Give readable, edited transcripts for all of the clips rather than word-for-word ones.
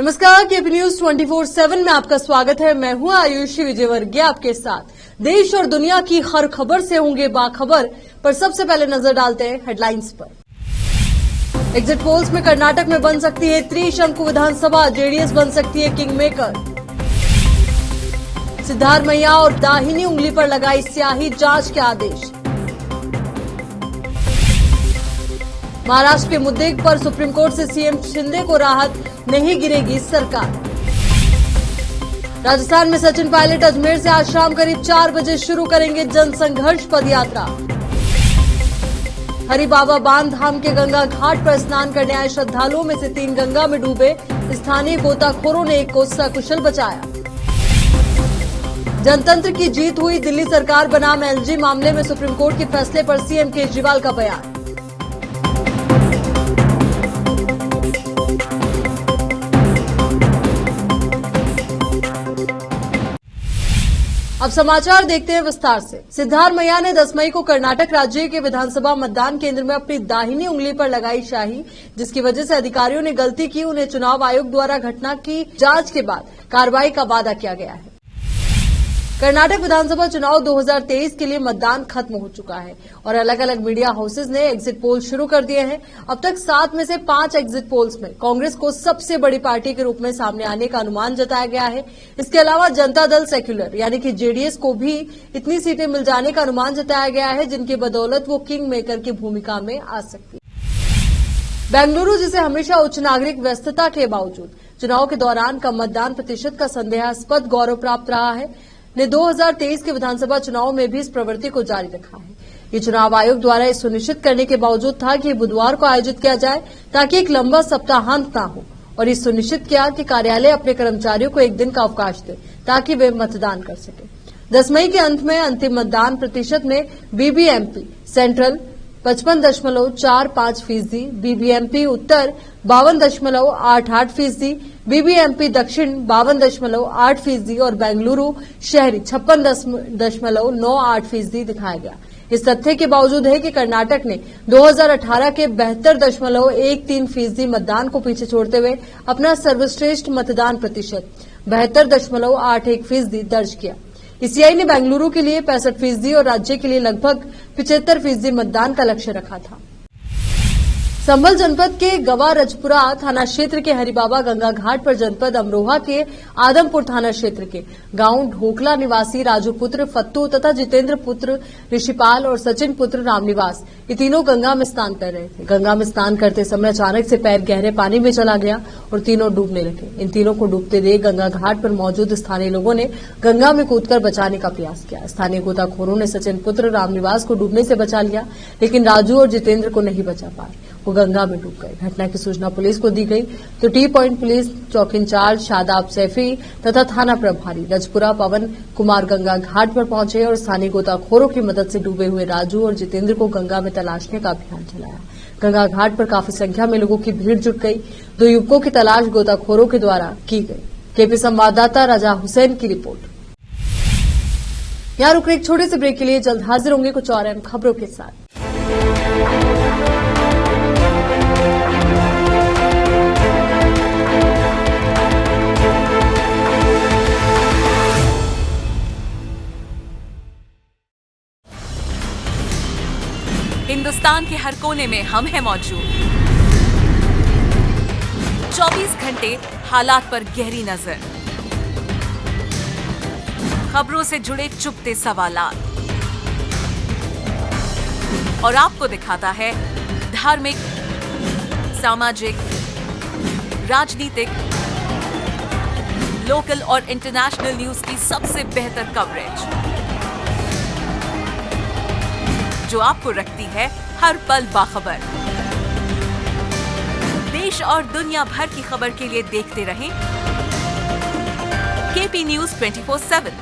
नमस्कार, KP news 24/7 में आपका स्वागत है। मैं हूं आयुषी विजयवर्गीय आपके साथ। देश और दुनिया की हर खबर से होंगे बाखबर, पर सबसे पहले नजर डालते हैं हेडलाइंस पर। एग्जिट पोल्स में कर्नाटक में बन सकती है त्रिशंकु विधानसभा, जेडीएस बन सकती है किंग मेकर। सिद्धारमैया और दाहिनी उंगली पर लगाई स्याही, जांच के आदेश। महाराष्ट्र के मुद्दे पर सुप्रीम कोर्ट से सीएम शिंदे को राहत, नहीं गिरेगी सरकार। राजस्थान में सचिन पायलट अजमेर से आज शाम करीब 4 बजे शुरू करेंगे जनसंघर्ष पदयात्रा। हरि बाबा बांध धाम के गंगा घाट पर स्नान करने आए श्रद्धालुओं में से 3 गंगा में डूबे। स्थानीय गोताखोरों ने एक को सकुशल बचाया। जनतंत्र की जीत हुई, दिल्ली सरकार बनाम एलजी मामले में सुप्रीम कोर्ट के फैसले पर सीएम केजरीवाल का बयान। अब समाचार देखते हैं विस्तार से। सिद्धारमैया ने 10 मई को कर्नाटक राज्य के विधानसभा मतदान केंद्र में अपनी दाहिनी उंगली पर लगाई स्याही, जिसकी वजह से अधिकारियों ने गलती की। उन्हें चुनाव आयोग द्वारा घटना की जांच के बाद कार्रवाई का वादा किया गया है। कर्नाटक विधानसभा चुनाव 2023 के लिए मतदान खत्म हो चुका है और अलग अलग मीडिया हाउसेज ने एग्जिट पोल शुरू कर दिए हैं। अब तक 7 में से 5 एग्जिट पोल्स में कांग्रेस को सबसे बड़ी पार्टी के रूप में सामने आने का अनुमान जताया गया है। इसके अलावा जनता दल सेक्युलर यानी कि जेडीएस को भी इतनी सीटें मिल जाने का अनुमान जताया गया है, जिनकी बदौलत वो किंग मेकर की भूमिका में आ सकती है। बेंगलुरु, जिसे हमेशा उच्च नागरिक व्यस्तता के बावजूद चुनाव के दौरान कम मतदान प्रतिशत का संदेहास्पद गौरव प्राप्त रहा है, ने 2023 के विधानसभा चुनाव में भी इस प्रवृत्ति को जारी रखा है। ये चुनाव आयोग द्वारा इस सुनिश्चित करने के बावजूद था कि बुधवार को आयोजित किया जाए ताकि एक लंबा सप्ताहांत न हो, और ये सुनिश्चित किया कि कार्यालय अपने कर्मचारियों को एक दिन का अवकाश दे ताकि वे मतदान कर सके। 10 मई के अंत में अंतिम मतदान प्रतिशत में बीबीएमपी सेंट्रल 55.45%, बीबीएमपी उत्तर 52.88%, बीबीएमपी दक्षिण 52.8% और बेंगलुरु शहरी 56.98% दिखाया गया। इस तथ्य के बावजूद है कि कर्नाटक ने 2018 के 72.13% मतदान को पीछे छोड़ते हुए अपना सर्वश्रेष्ठ मतदान प्रतिशत 72.81% दर्ज किया। ईसीआई ने बेंगलुरु के लिए 65% और राज्य के लिए लगभग 75% मतदान का लक्ष्य रखा था। संभल जनपद के गवा रजपुरा थाना क्षेत्र के हरिबाबा गंगा घाट पर जनपद अमरोहा के आदमपुर थाना क्षेत्र के गांव ढोकला निवासी राजू पुत्र फत्तू तथा जितेंद्र पुत्र ऋषिपाल और सचिन पुत्र रामनिवास, ये तीनों गंगा में स्नान कर रहे थे। गंगा में स्नान करते समय अचानक से पैर गहरे पानी में चला गया और तीनों डूबने लगे। इन तीनों को डूबते देख गंगा घाट पर मौजूद स्थानीय लोगों ने गंगा में कूदकर बचाने का प्रयास किया। स्थानीय गोताखोरों ने सचिन पुत्र रामनिवास को डूबने से बचा लिया, लेकिन राजू और जितेंद्र को नहीं बचा पाए, वो गंगा में डूब गए। घटना की सूचना पुलिस को दी गई तो टी पॉइंट पुलिस चौकी इंचार्ज शादाब सैफी तथा थाना प्रभारी रजपुरा पवन कुमार गंगा घाट पर पहुंचे और स्थानीय गोताखोरों की मदद से डूबे हुए राजू और जितेंद्र को गंगा में तलाशने का अभियान चलाया। गंगा घाट पर काफी संख्या में लोगों की भीड़ जुट गई। 2 युवकों की तलाश गोताखोरों के द्वारा की गई। केपी संवाददाता राजा हुसैन की रिपोर्ट। यहाँ रुक एक छोटे से ब्रेक के लिए, जल्द हाजिर होंगे कुछ और अहम खबरों के साथ। हिंदुस्तान के हर कोने में हम हैं मौजूद। 24 घंटे हालात पर गहरी नजर, खबरों से जुड़े चुपते सवालात, और आपको दिखाता है धार्मिक, सामाजिक, राजनीतिक, लोकल और इंटरनेशनल न्यूज की सबसे बेहतर कवरेज, जो आपको रखती है हर पल बाखबर। देश और दुनिया भर की खबर के लिए देखते रहें KP news 24/7।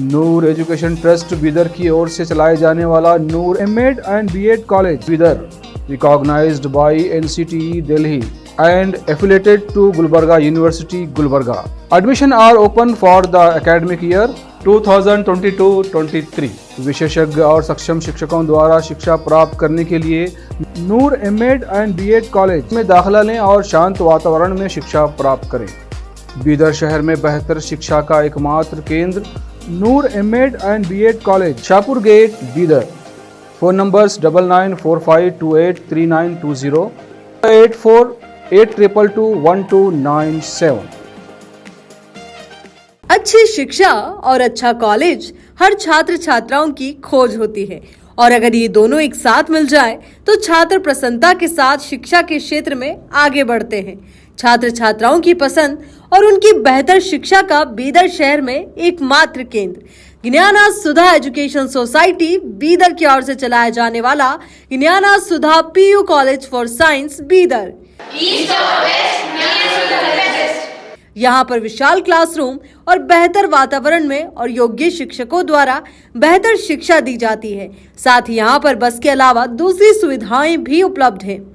Noor education trust Bidar की ओर से चलाए जाने वाला Noor MEd and BEd college Bidar, recognised by NCTE Delhi and affiliated to Gulbarga University, Gulbarga. Admission are open for the academic year 2022-23 विशेषज्ञ और सक्षम शिक्षकों द्वारा शिक्षा प्राप्त करने के लिए नूर एमएड एंड बीएड कॉलेज में दाखिला लें और शांत वातावरण में शिक्षा प्राप्त करें। बीदर शहर में बेहतर शिक्षा का एकमात्र केंद्र Noor MEd and BEd college, Shahpur gate, Bidar. Phone numbers 9945283920, 8482221297। अच्छी शिक्षा और अच्छा कॉलेज हर छात्र छात्राओं की खोज होती है और अगर ये दोनों एक साथ मिल जाए तो छात्र प्रसन्नता के साथ शिक्षा के क्षेत्र में आगे बढ़ते हैं। छात्र छात्राओं की पसंद और उनकी बेहतर शिक्षा का बीदर शहर में एकमात्र केंद्र ज्ञाना सुधा एजुकेशन सोसाइटी बीदर की ओर से चलाया जाने वाला Gyana Sudha PU college for science Bidar. यहाँ पर विशाल क्लासरूम और बेहतर वातावरण में और योग्य शिक्षकों द्वारा बेहतर शिक्षा दी जाती है। साथ ही यहाँ पर बस के अलावा दूसरी सुविधाएं भी उपलब्ध हैं।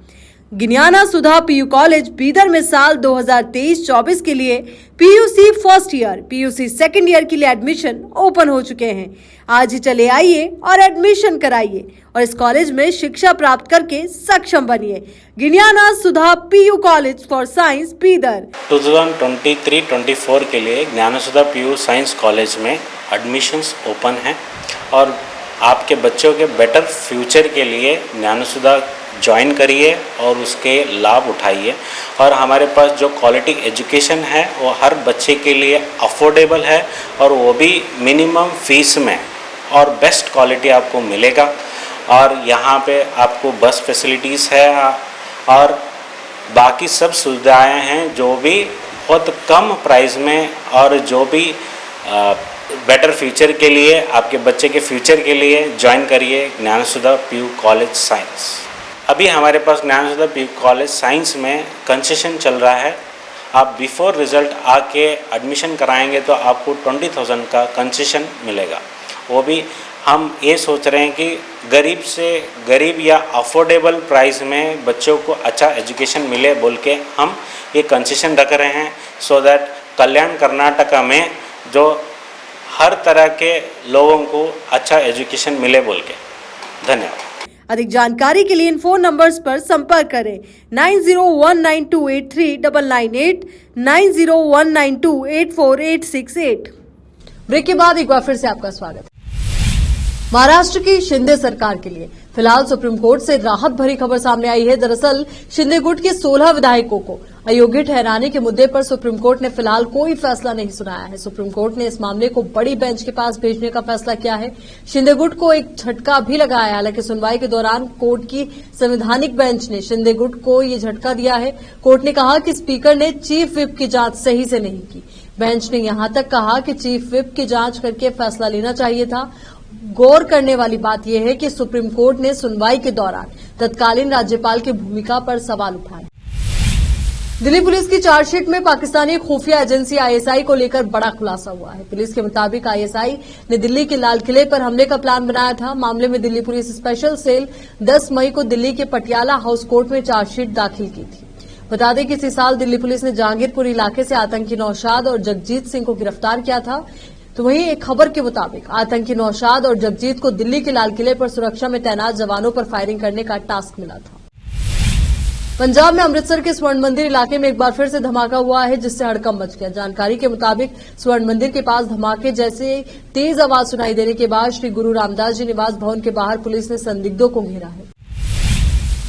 ज्ञाना सुधा पीयू कॉलेज बीदर में साल 2023-24 के लिए PUC first year, PUC second year के लिए एडमिशन ओपन हो चुके हैं। आज ही चले आइए और एडमिशन कराइए और इस कॉलेज में शिक्षा प्राप्त करके सक्षम बनिए। Gyana Sudha PU college for science Bidar. 2023-24 के लिए Gyana Sudha PU science college में एडमिशन्स ओपन हैं और आपके बच्चों के बेटर फ्यूचर के लिए ज्ञाना सुधा ज्वाइन करिए और उसके लाभ उठाइए। और हमारे पास जो क्वालिटी एजुकेशन है वो हर बच्चे के लिए अफोर्डेबल है और वो भी मिनिमम फीस में और बेस्ट क्वालिटी आपको मिलेगा। और यहाँ पे आपको बस फैसिलिटीज़ है और बाकी सब सुविधाएं हैं जो भी बहुत कम प्राइस में और जो भी बेटर फ्यूचर के लिए आपके बच्चे के फ्यूचर के लिए ज्वाइन करिए ज्ञाना सुधा पीयू कॉलेज साइंस। अभी हमारे पास ज्ञाना सुधा पीयू कॉलेज साइंस में कंसेशन चल रहा है। आप बिफोर रिज़ल्ट आके एडमिशन कराएंगे तो आपको 20,000 का कंसेशन मिलेगा। वो भी हम ये सोच रहे हैं कि गरीब से गरीब या अफोर्डेबल प्राइस में बच्चों को अच्छा एजुकेशन मिले बोल के हम ये कंसेशन रख रहे हैं सो दैट कल्याण कर्नाटका में जो हर तरह के लोगों को अच्छा एजुकेशन मिले बोल के। धन्यवाद। अधिक जानकारी के लिए इन फोन नंबर्स पर संपर्क करें 9019283998, 9019284868। ब्रेक के बाद एक बार फिर से आपका स्वागत है। महाराष्ट्र की शिंदे सरकार के लिए फिलहाल सुप्रीम कोर्ट से राहत भरी खबर सामने आई है। दरअसल शिंदे गुट के 16 विधायकों को अयोग्य ठहराने के मुद्दे पर सुप्रीम कोर्ट ने फिलहाल कोई फैसला नहीं सुनाया है। सुप्रीम कोर्ट ने इस मामले को बड़ी बेंच के पास भेजने का फैसला किया है। शिंदे गुट को एक झटका भी लगा है। हालांकि सुनवाई के दौरान कोर्ट की संवैधानिक बेंच ने शिंदे गुट को ये झटका दिया है। कोर्ट ने कहा कि स्पीकर ने चीफ व्हिप की जांच सही से नहीं की। बेंच ने यहां तक कहा कि चीफ व्हिप की जांच करके फैसला लेना चाहिए था। गौर करने वाली बात यह है कि सुप्रीम कोर्ट ने सुनवाई के दौरान तत्कालीन राज्यपाल की भूमिका पर सवाल उठाए। दिल्ली पुलिस की चार्जशीट में पाकिस्तानी खुफिया एजेंसी आईएसआई को लेकर बड़ा खुलासा हुआ है। पुलिस के मुताबिक आईएसआई ने दिल्ली के लाल किले पर हमले का प्लान बनाया था। मामले में दिल्ली पुलिस स्पेशल सेल 10 मई को दिल्ली के पटियाला हाउस कोर्ट में चार्जशीट दाखिल की थी। बता दें कि इसी साल दिल्ली पुलिस ने जहांगीरपुर इलाके से आतंकी नौशाद और जगजीत सिंह को गिरफ्तार किया था। तो वहीं एक खबर के मुताबिक आतंकी नौशाद और जगजीत को दिल्ली के लाल किले पर सुरक्षा में तैनात जवानों पर फायरिंग करने का टास्क मिला था। पंजाब में अमृतसर के स्वर्ण मंदिर इलाके में एक बार फिर से धमाका हुआ है, जिससे हड़कंप मच गया। जानकारी के मुताबिक स्वर्ण मंदिर के पास धमाके जैसे तेज आवाज सुनाई देने के बाद श्री गुरु रामदास जी निवास भवन के बाहर पुलिस ने संदिग्धों को घेरा है।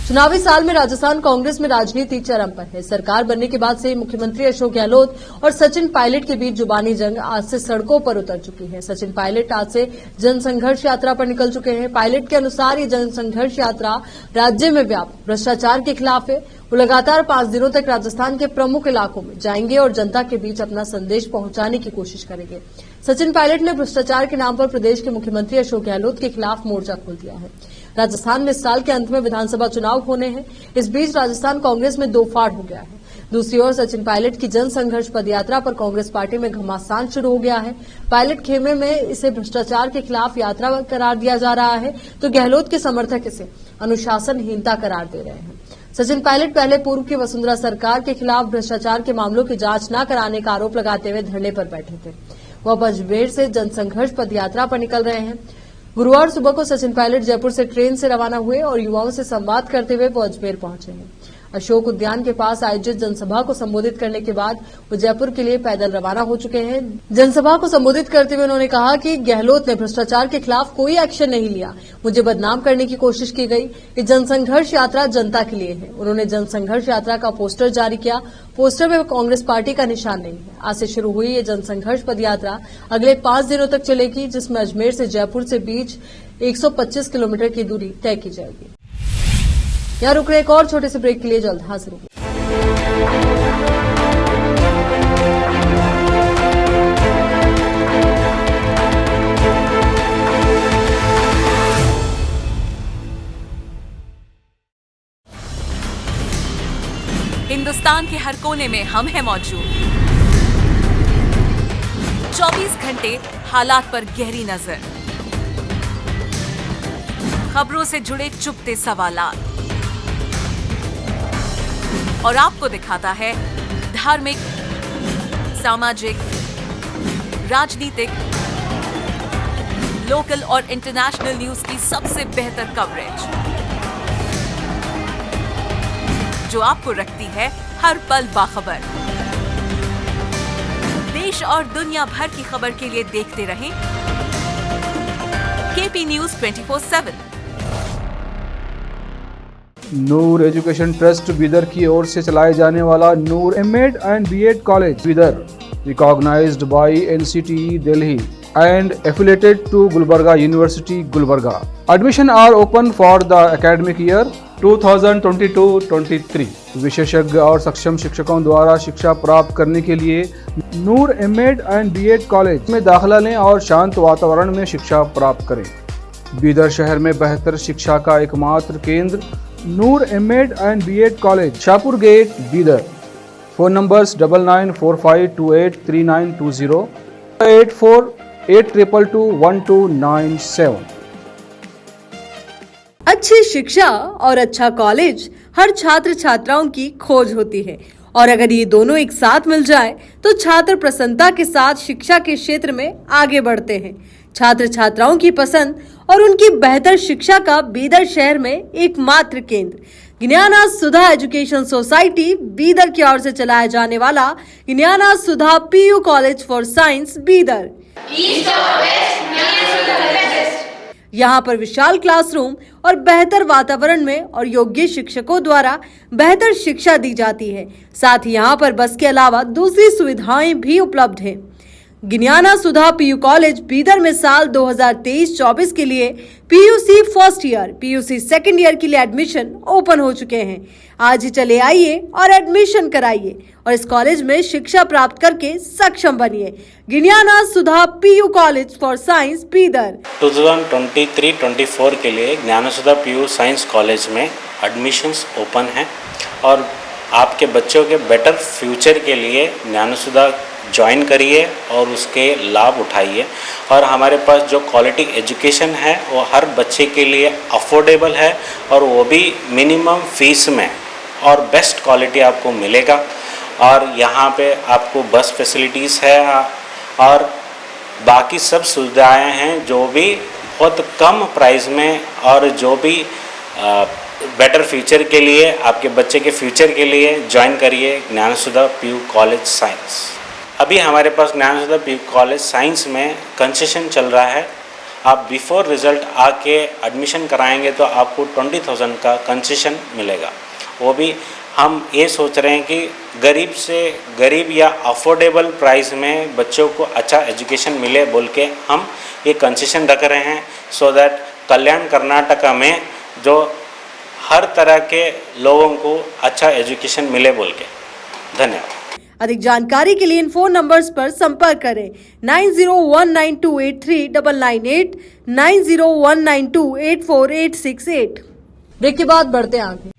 चुनावी साल में राजस्थान कांग्रेस में राजनीति चरम पर है। सरकार बनने के बाद से मुख्यमंत्री अशोक गहलोत और सचिन पायलट के बीच जुबानी जंग आज से सड़कों पर उतर चुकी है। सचिन पायलट आज से जनसंघर्ष यात्रा पर निकल चुके हैं। पायलट के अनुसार ये जनसंघर्ष यात्रा राज्य में व्याप्त भ्रष्टाचार के खिलाफ है। वो लगातार 5 दिनों तक राजस्थान के प्रमुख इलाकों में जाएंगे और जनता के बीच अपना संदेश पहुंचाने की कोशिश करेंगे। सचिन पायलट ने भ्रष्टाचार के नाम पर प्रदेश के मुख्यमंत्री अशोक गहलोत के खिलाफ मोर्चा खोल दिया है। राजस्थान में इस साल के अंत में विधानसभा चुनाव होने हैं। इस बीच राजस्थान कांग्रेस में दो फाड़ हो गया है। दूसरी ओर सचिन पायलट की जनसंघर्ष पदयात्रा पर कांग्रेस पार्टी में घमासान शुरू हो गया है। पायलट खेमे में इसे भ्रष्टाचार के खिलाफ यात्रा करार दिया जा रहा है, तो गहलोत के समर्थक इसे अनुशासनहीनता करार दे रहे हैं। सचिन पायलट पहले पूर्व की वसुंधरा सरकार के खिलाफ भ्रष्टाचार के मामलों की जांच न कराने का आरोप लगाते हुए धरने पर बैठे थे। वो अब अजमेर से जनसंघर्ष पदयात्रा पर निकल रहे हैं। गुरुवार सुबह को सचिन पायलट जयपुर से ट्रेन से रवाना हुए और युवाओं से संवाद करते हुए वो अजमेर पहुंचे हैं। अशोक उद्यान के पास आयोजित जनसभा को संबोधित करने के बाद वो जयपुर के लिए पैदल रवाना हो चुके हैं। जनसभा को संबोधित करते हुए उन्होंने कहा कि गहलोत ने भ्रष्टाचार के खिलाफ कोई एक्शन नहीं लिया, मुझे बदनाम करने की कोशिश की गई। ये जनसंघर्ष यात्रा जनता के लिए है। उन्होंने जनसंघर्ष यात्रा का पोस्टर जारी किया। पोस्टर में कांग्रेस पार्टी का निशान नहीं है। आज से शुरू हुई ये जनसंघर्ष पदयात्रा अगले 5 दिनों तक चलेगी, जिसमें अजमेर से जयपुर से बीच 125 किलोमीटर की दूरी तय की जाएगी। यहाँ रुक रहे एक और छोटे से ब्रेक के लिए, जल्द हाजिर होंगे। हिंदुस्तान के हर कोने में हम हैं मौजूद। 24 घंटे हालात पर गहरी नजर, खबरों से जुड़े चुपते सवालात, और आपको दिखाता है धार्मिक, सामाजिक, राजनीतिक, लोकल और इंटरनेशनल न्यूज की सबसे बेहतर कवरेज, जो आपको रखती है हर पल बाखबर। देश और दुनिया भर की खबर के लिए देखते रहें KP news 24/7। Noor education trust Bidar की ओर से चलाए जाने वाला Noor MEd and BEd college Bidar, recognised by NCTE Delhi and affiliated to Gulbarga University, Gulbarga. Admission are open for the academic year 2022-23. विशेषज्ञ और सक्षम शिक्षकों द्वारा शिक्षा प्राप्त करने के लिए नूर एमएड एंड बीएड कॉलेज में दाखिला लें और शांत वातावरण में शिक्षा प्राप्त करें। बीदर शहर में बेहतर शिक्षा का एकमात्र केंद्र Noor MEd and BEd college, Shahpur gate, Bidar. Phone numbers 9945283920, 8482221297। अच्छी शिक्षा और अच्छा कॉलेज हर छात्र छात्राओं की खोज होती है, और अगर ये दोनों एक साथ मिल जाए तो छात्र प्रसन्नता के साथ शिक्षा के क्षेत्र में आगे बढ़ते हैं। छात्र छात्राओं की पसंद और उनकी बेहतर शिक्षा का बीदर शहर में एकमात्र केंद्र ज्ञाना सुधा एजुकेशन सोसाइटी बीदर की ओर से चलाया जाने वाला Gyana Sudha PU college for science Bidar. यहाँ पर विशाल क्लासरूम और बेहतर वातावरण में और योग्य शिक्षकों द्वारा बेहतर शिक्षा दी जाती है। साथ ही यहाँ पर बस के अलावा दूसरी सुविधाएं भी उपलब्ध हैं। ज्ञाना सुधा पीयू कॉलेज बीदर में साल 2023-24 के लिए PUC first year, PUC second year के लिए एडमिशन ओपन हो चुके हैं। आज ही चले आइए और एडमिशन कराइए और इस कॉलेज में शिक्षा प्राप्त करके सक्षम बनिए। Gyana Sudha PU college for science Bidar. 2023-24 के लिए Gyana Sudha PU science college में एडमिशन्स ओपन हैं और आपके बच्चों के बेटर फ्यूचर के लिए ज्ञाना सुधा ज्वाइन करिए और उसके लाभ उठाइए। और हमारे पास जो क्वालिटी एजुकेशन है वो हर बच्चे के लिए अफोर्डेबल है और वो भी मिनिमम फीस में और बेस्ट क्वालिटी आपको मिलेगा। और यहाँ पे आपको बस फैसिलिटीज़ है और बाकी सब सुविधाएं हैं जो भी बहुत कम प्राइस में और जो भी बेटर फ्यूचर के लिए आपके बच्चे के फ्यूचर के लिए ज्वाइन करिए ज्ञाना सुधा पीयू कॉलेज साइंस। अभी हमारे पास ज्ञाना सुधा पीयू कॉलेज साइंस में कंसेशन चल रहा है। आप बिफोर रिजल्ट आके एडमिशन कराएंगे तो आपको 20,000 का कंसेशन मिलेगा। वो भी हम ये सोच रहे हैं कि गरीब से गरीब या अफोर्डेबल प्राइस में बच्चों को अच्छा एजुकेशन मिले बोल के हम ये कंसेशन रख रहे हैं, सो दैट कल्याण कर्नाटका में जो हर तरह के लोगों को अच्छा एजुकेशन मिले बोल के। धन्यवाद। अधिक जानकारी के लिए इन फोन नंबर्स पर संपर्क करें 9019283998, 9019284868। ब्रेक के बाद बढ़ते हैं आगे।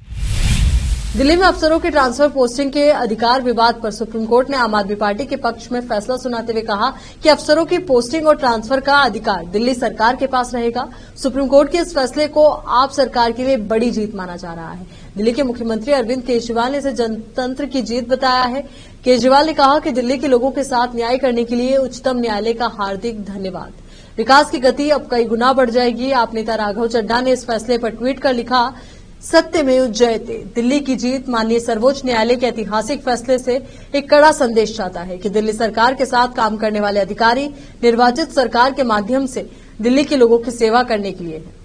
दिल्ली में अफसरों के ट्रांसफर पोस्टिंग के अधिकार विवाद पर सुप्रीम कोर्ट ने आम आदमी पार्टी के पक्ष में फैसला सुनाते हुए कहा कि अफसरों की पोस्टिंग और ट्रांसफर का अधिकार दिल्ली सरकार के पास रहेगा। सुप्रीम कोर्ट के इस फैसले को आप सरकार के लिए बड़ी जीत माना जा रहा है। दिल्ली के मुख्यमंत्री अरविंद केजरीवाल ने इसे जनतंत्र की जीत बताया है। केजरीवाल ने कहा कि दिल्ली के लोगों के साथ न्याय करने के लिए उच्चतम न्यायालय का हार्दिक धन्यवाद। विकास की गति अब कई गुना बढ़ जाएगी। आप नेता राघव चड्ढा ने इस फैसले पर ट्वीट कर लिखा, सत्यमेव जयते। दिल्ली की जीत माननीय सर्वोच्च न्यायालय के ऐतिहासिक फैसले से एक कड़ा संदेश जाता है कि दिल्ली सरकार के साथ काम करने वाले अधिकारी निर्वाचित सरकार के माध्यम से दिल्ली के लोगों की सेवा करने के लिए है।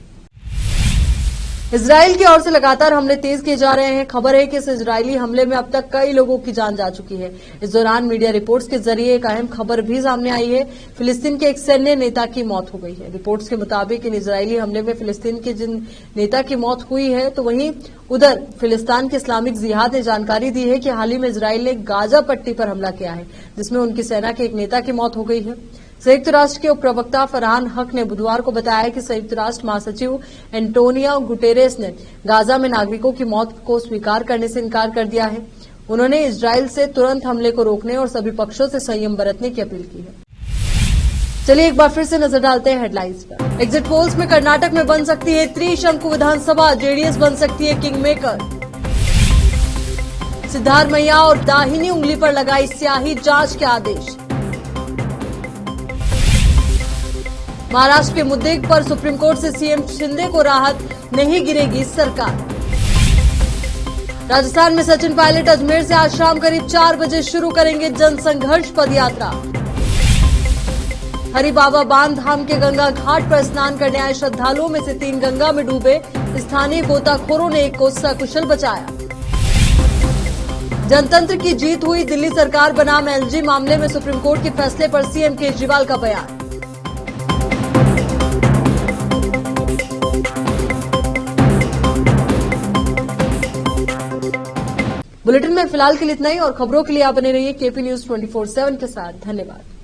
इजराइल की ओर से लगातार हमले तेज किए जा रहे हैं। खबर है कि इस इजरायली हमले में अब तक कई लोगों की जान जा चुकी है। इस दौरान मीडिया रिपोर्ट्स के जरिए एक अहम खबर भी सामने आई है। फिलिस्तीन के एक सैन्य नेता की मौत हो गई है। रिपोर्ट्स के मुताबिक इन इजरायली हमले में फिलिस्तीन के जिन नेता की मौत हुई है, तो वहीं उधर फिलिस्तीन के इस्लामिक जिहाद ने जानकारी दी है कि हाल ही में इजराइल ने गाजा पट्टी पर हमला किया है, जिसमें उनकी सेना के एक नेता की मौत हो गई है। संयुक्त राष्ट्र के उप प्रवक्ता फरहान हक ने बुधवार को बताया कि संयुक्त राष्ट्र महासचिव एंटोनियो गुटेरेस ने गाजा में नागरिकों की मौत को स्वीकार करने से इनकार कर दिया है। उन्होंने इजराइल से तुरंत हमले को रोकने और सभी पक्षों से संयम बरतने की अपील की है। चलिए एक बार फिर से नजर डालते हैं हेडलाइंस पर। एग्जिट पोल्स में कर्नाटक में बन सकती है त्रिशंकु विधानसभा, जेडीएस बन सकती है किंग मेकर। सिद्धारमैया और दाहिनी उंगली पर लगाई स्याही, जांच के आदेश। महाराष्ट्र के मुद्दे पर सुप्रीम कोर्ट से सीएम शिंदे को राहत, नहीं गिरेगी सरकार। राजस्थान में सचिन पायलट अजमेर से आज शाम करीब 4 बजे शुरू करेंगे जनसंघर्ष पदयात्रा। हरि बाबा बांध धाम के गंगा घाट पर स्नान करने आए श्रद्धालुओं में से 3 गंगा में डूबे। स्थानीय गोताखोरों ने एक को सकुशल बचाया। जनतंत्र की जीत हुई, दिल्ली सरकार बनाम एलजी मामले में सुप्रीम कोर्ट के फैसले पर सीएम केजरीवाल का बयान। बुलेटिन में फिलहाल के लिए इतना ही और खबरों के लिए आप बने रहिए केपी न्यूज 24/7 के साथ। धन्यवाद।